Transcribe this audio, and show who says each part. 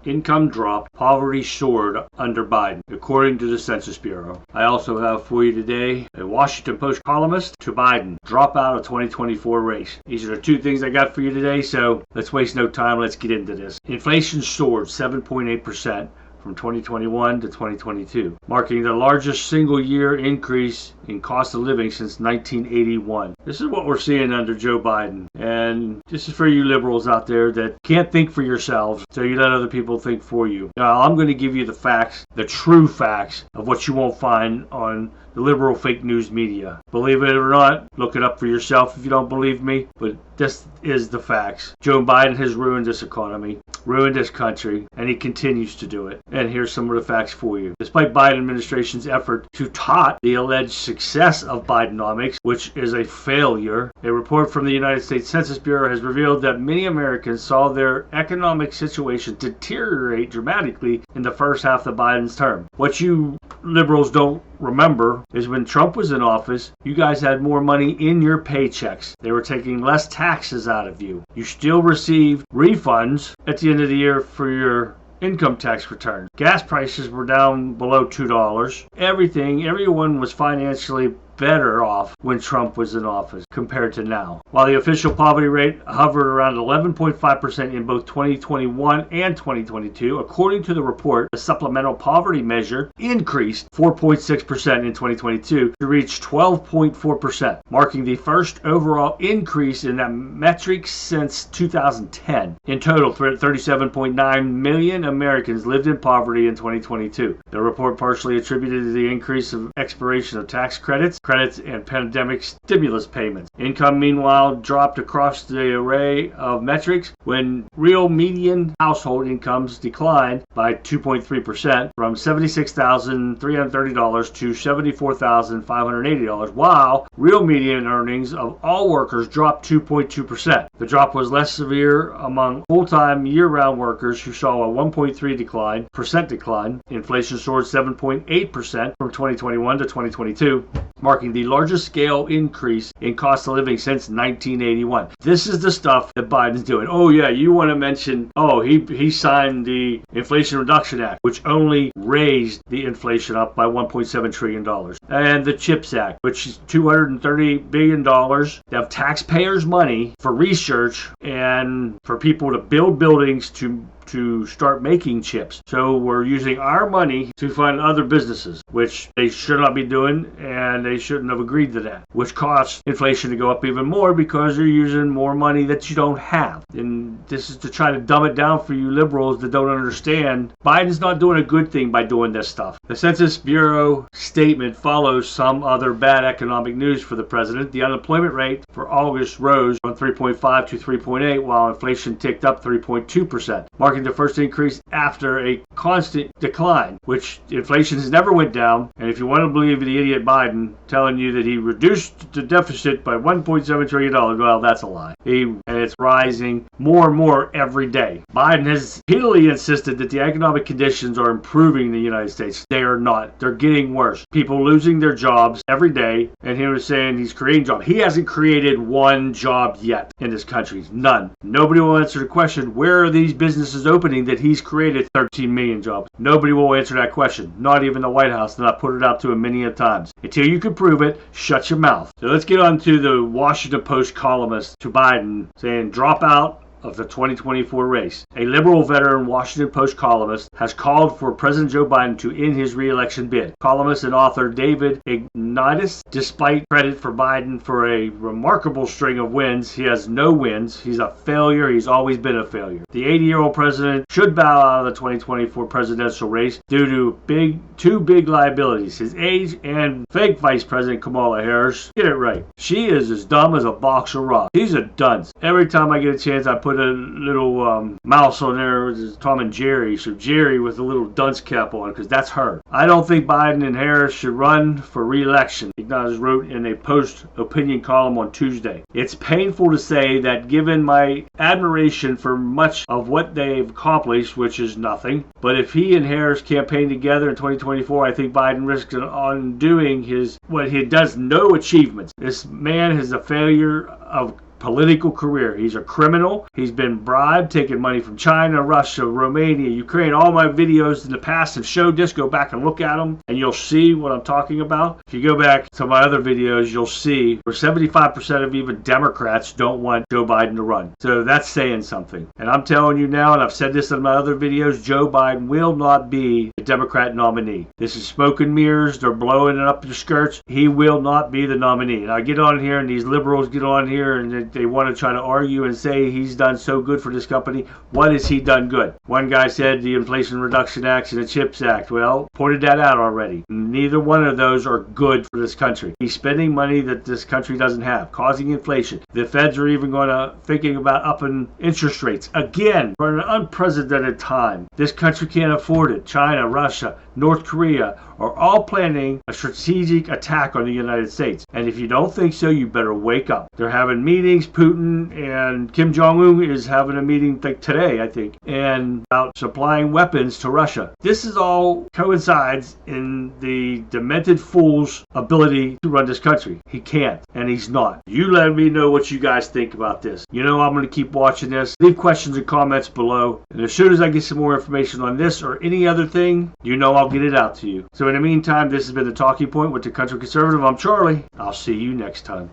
Speaker 1: income dropped, poverty soared under Biden, according to the Census Bureau. I also have for you today a Washington Post columnist to Biden, drop out of 2024 race. These are the two things I got for you today, so let's waste no time. Let's get into this. Inflation soared 7.8%. from 2021 to 2022, marking the largest single-year increase in cost of living since 1981. This is what we're seeing under Joe Biden. And this is for you liberals out there that can't think for yourselves, so you let other people think for you. Now, I'm going to give you the facts, the true facts of what you won't find on the liberal fake news media. Believe it or not, look it up for yourself if you don't believe me, but this is the facts. Joe Biden has ruined this economy, ruined this country, and he continues to do it. And here's some of the facts for you. Despite Biden administration's effort to tout the alleged success of Bidenomics, which is a failure, a report from the United States Census Bureau has revealed that many Americans saw their economic situation deteriorate dramatically in the first half of Biden's term. What you liberals don't remember is when Trump was in office, you guys had more money in your paychecks. They were taking less taxes out of you. You still received refunds at the end of the year for your income tax return. Gas prices were down below $2. Everyone was financially better off when Trump was in office compared to now. While the official poverty rate hovered around 11.5% in both 2021 and 2022, according to the report, the supplemental poverty measure increased 4.6% in 2022 to reach 12.4%, marking the first overall increase in that metric since 2010. In total, 37.9 million Americans lived in poverty in 2022. The report partially attributed to the increase of expiration of tax credits and pandemic stimulus payments. Income, meanwhile, dropped across the array of metrics when real median household incomes declined by 2.3% from $76,330 to $74,580, while real median earnings of all workers dropped 2.2%. The drop was less severe among full-time year-round workers who saw a 1.3% decline. Inflation soared 7.8% from 2021 to 2022. Marking the largest scale increase in cost of living since 1981. This is the stuff that Biden's doing. Oh yeah, you want to mention, he signed the Inflation Reduction Act, which only raised the inflation up by $1.7 trillion. And the CHIPS Act, which is $230 billion of taxpayers' money for research and for people to build buildings to start making chips. So we're using our money to fund other businesses, which they should not be doing, and they shouldn't have agreed to that, which caused inflation to go up even more because they're using more money that you don't have. And this is to try to dumb it down for you liberals that don't understand. Biden's not doing a good thing by doing this stuff. The Census Bureau statement follows some other bad economic news for the president. The unemployment rate for August rose from 3.5 to 3.8, while inflation ticked up 3.2%, marking the first increase after a constant decline, which inflation has never went down. And if you want to believe the idiot Biden telling you that he reduced the deficit by $1.7 trillion, well, that's a lie. And it's rising more and more every day. Biden has repeatedly insisted that the economic conditions are improving in the United States. They are not. They're getting worse. People losing their jobs every day, and he was saying he's creating jobs. He hasn't created one job yet in this country. None. Nobody will answer the question, where are these businesses opening that he's created 13 million jobs? Nobody will answer that question. Not even the White House, and I put it out to him many a times. Until you can prove it, shut your mouth. So let's get on to the Washington Post columnist to Biden saying drop out of the 2024 race. A liberal veteran Washington Post columnist has called for President Joe Biden to end his re-election bid. Columnist and author David Ignatius, despite credit for Biden for a remarkable string of wins, he has no wins. He's a failure. He's always been a failure. The 80-year-old president should bow out of the 2024 presidential race due to two big liabilities: his age and fake Vice President Kamala Harris. Get it right. She is as dumb as a box of rocks. She's a dunce. Every time I get a chance, I put a little mouse on there, Tom and Jerry. So Jerry with a little dunce cap on, because that's her. I don't think Biden and Harris should run for re-election, Ignatius wrote in a Post opinion column on Tuesday. It's painful to say that given my admiration for much of what they've accomplished, which is nothing, but if he and Harris campaign together in 2024, I think Biden risks undoing what he does no achievements. This man is a failure of political career. He's a criminal. He's been bribed, taking money from China, Russia, Romania, Ukraine. All my videos in the past have showed this. Go back and look at them, and you'll see what I'm talking about. If you go back to my other videos, you'll see where 75% of even Democrats don't want Joe Biden to run. So that's saying something. And I'm telling you now, and I've said this in my other videos, Joe Biden will not be a Democrat nominee. This is smoke and mirrors. They're blowing it up your skirts. He will not be the nominee. And I get on here, and these liberals get on here, and they want to try to argue and say he's done so good for this company. What has he done good? One guy said the Inflation Reduction Act and the CHIPS Act. Well, pointed that out already. Neither one of those are good for this country. He's spending money that this country doesn't have, causing inflation. The feds are even thinking about upping interest rates again for an unprecedented time. This country can't afford it. China, Russia, North Korea are all planning a strategic attack on the United States. And if you don't think so, you better wake up. They're having meetings. Putin and Kim Jong-un is having a meeting today, I think, and about supplying weapons to Russia. This is all coincides in the demented fool's ability to run this country. He can't, and he's not. You let me know what you guys think about this. You know I'm going to keep watching this. Leave questions and comments below. And as soon as I get some more information on this or any other thing, you know I'll get it out to you. So in the meantime, this has been The Talking Point with the Country Conservative. I'm Charlie. I'll see you next time.